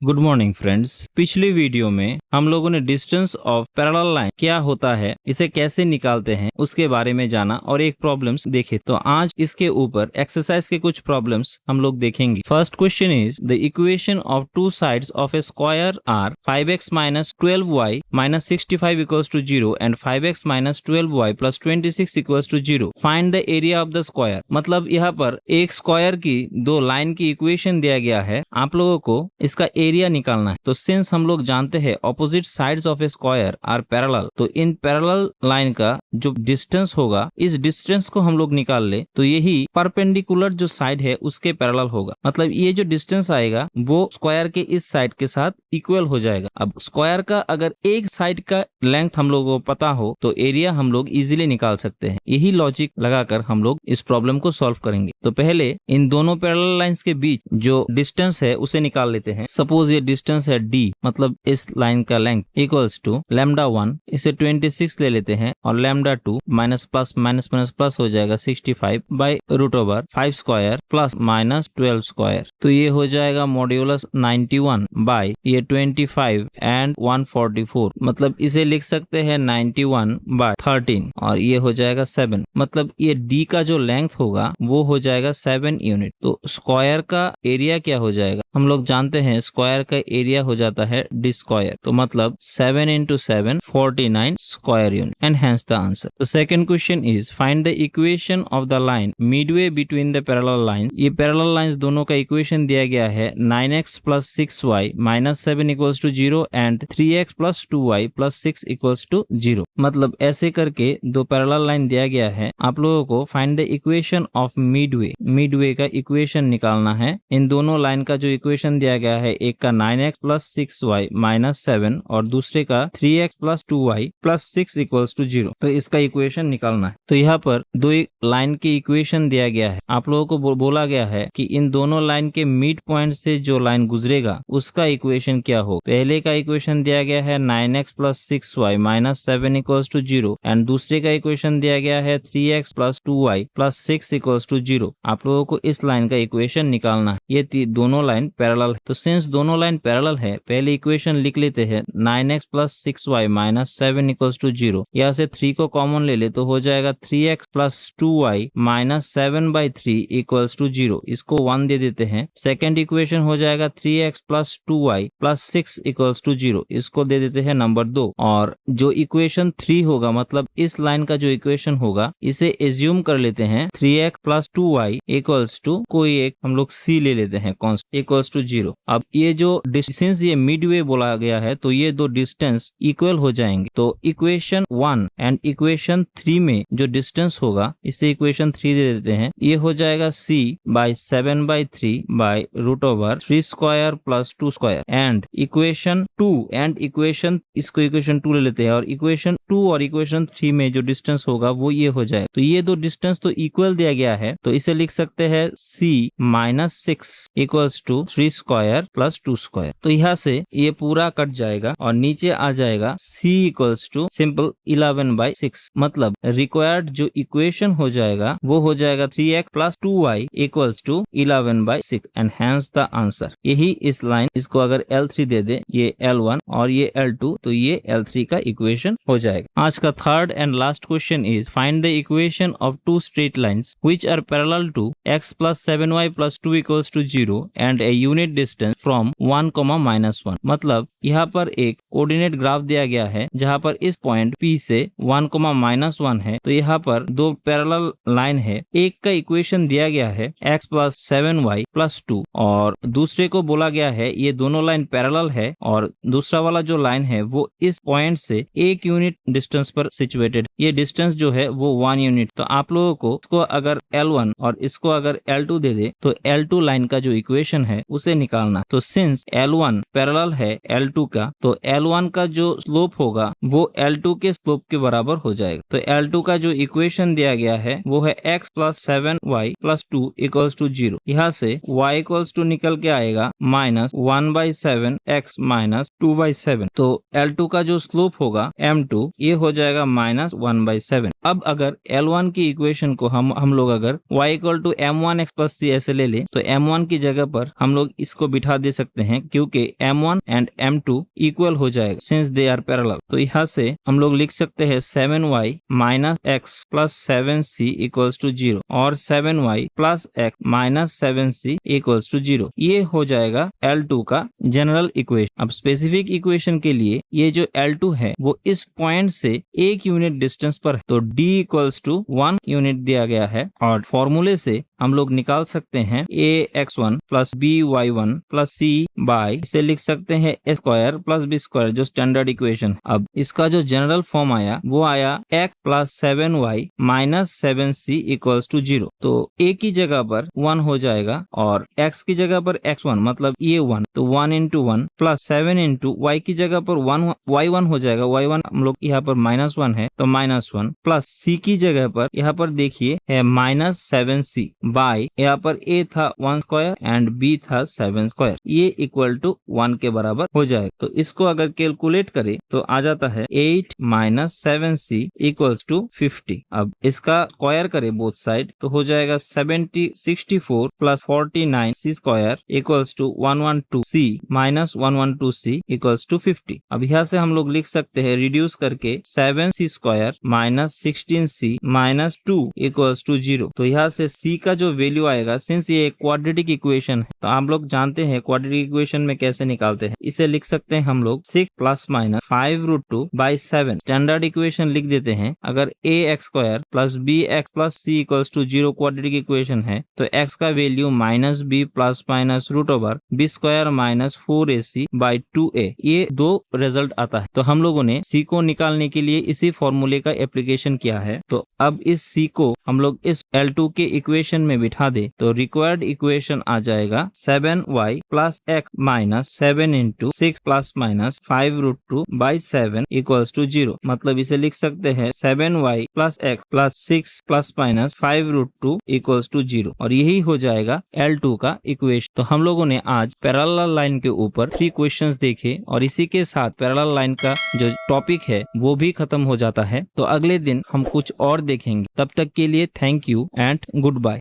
Good morning friends. पिछली video में हम लोगों ने डिस्टेंस ऑफ पैरेलल लाइन क्या होता है, इसे कैसे निकालते हैं, उसके बारे में जाना और एक प्रॉब्लम्स देखे। तो आज इसके ऊपर एक्सरसाइज के कुछ प्रॉब्लम्स हम लोग देखेंगे। First question is the equation of two sides of a square are 5x minus 12y minus 65 equals to 0 and 5x minus 12y plus 26 equals to 0. Find the area of the square। मतलब यहाँ पर एक square की दो line की equation दिया गया है, आप लोगों को इसका एरिया निकालना है। तो सिंस हम लोग जानते हैं opposite sides of a square are parallel, तो इन पैरेलल लाइन का जो डिस्टेंस होगा, इस डिस्टेंस को हम लोग निकाल ले तो यही परपेंडिकुलर जो साइड है उसके पैरेलल होगा। मतलब ये जो डिस्टेंस आएगा वो स्क्वायर के इस साइड के साथ इक्वल हो जाएगा। अब स्क्वायर का अगर एक साइड का लेंथ हम लोगों को पता हो तो एरिया हम लोग इजीली निकाल सकते हैं। यही लॉजिक लगाकर हम लोग इस प्रॉब्लम को सॉल्व करेंगे। तो पहले इन दोनों पैरेलल लाइंस के बीच जो डिस्टेंस है उसे निकाल लेते हैं। सपोज ये डिस्टेंस है d, मतलब इस लाइन का लेंथ इक्वल्स टू λ1, इसे 26 ले लेते हैं और λ2 minus plus minus minus plus हो जाएगा 65 by √5 square plus minus 12 square. तो ये हो जाएगा मॉड्यूलस 91 बाई ये 25 एंड 144, मतलब इसे लिख सकते हैं 91 बाई 13 और ये हो जाएगा 7। मतलब ये d का जो लेंथ होगा वो हो जाएगा 7 यूनिट। तो स्क्वायर का एरिया क्या हो जाएगा, हम लोग जानते हैं स्क्वायर का एरिया हो जाता है d स्क्वायर। तो मतलब 7 into 7 49 square unit and hence the answer. तो second question is find the equation of the line midway between the parallel line. ये पैरेलल लाइंस दोनों का इक्वेशन दिया गया है 9x plus 6y minus 7 equals to 0 and 3x plus 2y plus 6 equals to 0। मतलब ऐसे करके दो पैरेलल लाइन दिया गया है, आप लोगों को find the equation of Midway का इक्वेशन निकालना है। इन दोनों लाइन का जो इक्वेशन दिया गया है, एक का 9x plus 6y minus 7 और दूसरे का 3x plus 2y plus 6 equals to 0। तो इसका इक्वेशन निकालना है। तो यहाँ पर दो लाइन की इक्वेशन दिया गया है, आप लोगों को बोला गया है कि इन दोनों लाइन के मिड पॉइंट से जो लाइन गुजरेगा उसका इक्वेशन क्या हो। पहले का इक्वेशन दिया गया है 9x plus 6y minus 7 equals to 0 and दूसरे का इक्वेशन दिया गया है 3x plus 2y plus 6 equals to 0। आप लोगों को इस लाइन का इक्वेशन निकालना है। ये दोनों लाइन पैरेलल है, तो सिंस दोनों लाइन पैरेलल है पहले इक्वेशन लिख लेते हैं 9x plus 6y minus 7 equals to 0। यहाँ से 3 को कॉमन ले ले तो हो जाएगा 3x plus 2y minus 7 by 3 equals to 0। इसको 1 दे देते हैं। सेकेंड इक्वेशन हो जाएगा 3x plus 2y plus 6 equals to 0। इसको दे देते हैं नंबर 2। और जो इक्वेशन 3 होगा, मतलब इस लाइन का जो इक्वेशन होगा, इसे एज्यूम कर लेते हैं 3x plus 2y equals to कोई एक हम लोग c ले लेते हैं कॉन्स्टेंट इक्वल्स टू 0। अब ये जो डिस्टेंस ये मिडवे बोला गया है तो ये दो डिस्टेंस इक्वल हो जाएंगे। तो इक्वेशन 1 एंड इक्वेशन 3 में जो डिस्टेंस होगा इसे इक्वेशन 3 दे देते हैं। ये हो जाएगा c by 7 by 3 by √3 square plus 2 square and equation 2 and equation इसको इक्वेशन 2 ले लेते हैं और इक्वेशन 2 और इक्वेशन 3 में जो डिस्टेंस होगा वो ये हो जाएगा। तो ये दो डिस्टेंस तो इक्वल दिया गया है, तो इसे लिख सकते हैं c minus 6 equals to 3 square plus 2 square. तो यहाँ से ये पूरा कट जाएगा और नीचे आ जाएगा c equals to simple 11 by 6। मतलब रिक्वायर्ड जो इक्वेशन हो जाएगा वो हो जाएगा 3x plus 2y equals to 11 by 6 and hence the answer. यही इस लाइन, इसको अगर L3 दे दे, ये L1 और ये L2, तो ये L3 का इक्वेशन हो जाएगा। आज का third and last question is find the equation of two straight lines which are parallel to x plus 7y plus 2 equals to 0 and a unit distance from 1, -1। मतलब यहाँ पर एक कोऑर्डिनेट ग्राफ दिया गया है जहाँ पर इस पॉइंट P से 1, -1 है। तो यहाँ पर दो पैरेलल लाइन है, एक का इक्वेशन दिया गया है x plus 7y plus 2 और दूसरे को बोला गया है ये दोनों लाइन पैरेलल है और दूसरा वाला जो लाइन है वो इस पॉइंट से 1 यूनिट डिस्टेंस पर सिचुएटेड। ये डिस्टेंस जो है वो 1 यूनिट। तो आप लोगों को इसको अगर L1 और इसको अगर L2 दे दे तो L2 लाइन का जो इक्वेशन है उसे निकालना। तो सिंस L1 पैरेलल है L2 का, तो L1 का जो स्लोप होगा वो L2 के स्लोप के बराबर हो जाएगा। तो L2 का जो इक्वेशन दिया गया है वो है x plus 7y plus 2 equals to 0। यहाँ से y equals to निकल के आएगा -1/7 x minus 2/7। तो L2 का जो स्लोप होगा M2 ये हो जाएगा -1/7। अब अगर L1 की इक्वेशन को हम लोग अगर y equal to m1 x plus c ऐसे ले ले तो m1 की जगह पर हम लोग इसको बिठा दे सकते सकते हैं क्योंकि m1 एंड m2 इक्वल हो जाएगा सिंस दे आर पैरेलल। तो यहाँ से हम लोग लिख सकते हैं 7y minus x plus 7c equals to 0 और 7y plus x minus 7c equals to 0। ये हो जाएगा L2 का जनरल इक्वेशन। अब स्पेसिफिक इक्वेशन के लिए ये जो L2 है वो इस पॉइंट से 1 यूनिट डिस्टेंस पर है, तो d इक्वल्स टू 1 यूनिट दिया गया है और फॉर्मूले से हम लोग निकाल सकते हैं ax1 plus by1 plus c by, इसे लिख सकते हैं a square plus b square जो स्टैंडर्ड इक्वेशन। अब इसका जो जनरल फॉर्म आया वो आया x plus 7y minus 7c equals to 0। तो a की जगह पर 1 हो जाएगा और x की जगह पर x1 मतलब ये 1, तो 1 इंटू 1 प्लस 7 इंटू y की जगह पर 1y1 हो जाएगा। y1 हम लोग यहाँ पर -1 है तो -1 प्लस c की जगह पर यहाँ पर देखिए है -7c बाई, यहाँ पर a था 1 स्क्वायर एंड b था 7 स्क्वायर, ये इक्वल टू 1 के बराबर हो जाएगा। तो इसको अगर कैलकुलेट करें तो आ जाता है 8 माइनस 7c इक्वल्स टू 50। अब इसका स्क्वायर करें बोथ साइड तो हो जाएगा 64 plus 49 c square equals to 112c minus 112c equals to 50। अब यहाँ से हम लोग लिख सकते हैं रिड्यूस करके 7c square minus 16c minus 2 equals to 0। तो यहाँ से c का जो वैल्यू आएगा, सिंस ये एक क्वाड्रेटिक इक्वेशन है तो आप लोग जानते हैं क्वाड्रेटिक इक्वेशन में कैसे निकालते हैं। इसे लिख सकते हैं हम लोग 6 plus minus 5√2 by 7। Standard equation लिख देते हैं। अगर ax square plus bx plus c equals to 0 quadratic equation है तो x का value minus b plus minus root over b square minus 4ac by 2a, ये दो रिजल्ट आता है। तो हम लोगों ने c को निकालने के लिए इसी फॉर्मूले का एप्लीकेशन किया है। तो अब इस c को हम लोग इस L2 के इक्वेशन में बिठा दे तो रिक्वायर्ड इक्वेशन आ जाएगा 7y plus x minus 7 into 6 plus minus 5√2 by 7 equals to 0। मतलब इसे लिख सकते हैं 7y plus x plus 6 plus minus 5√2 equals to 0 और यही हो जाएगा L2 का इक्वेशन। तो हम लोगों ने आज पैरेलल लाइन के ऊपर 3 क्वेश्चंस देखे और इसी के साथ पैरेलल लाइन का जो टॉपिक है वो भी खत्म हो जाता है। तो अगले दिन हम कुछ और देखेंगे। तब तक के लिए thank you and good bye.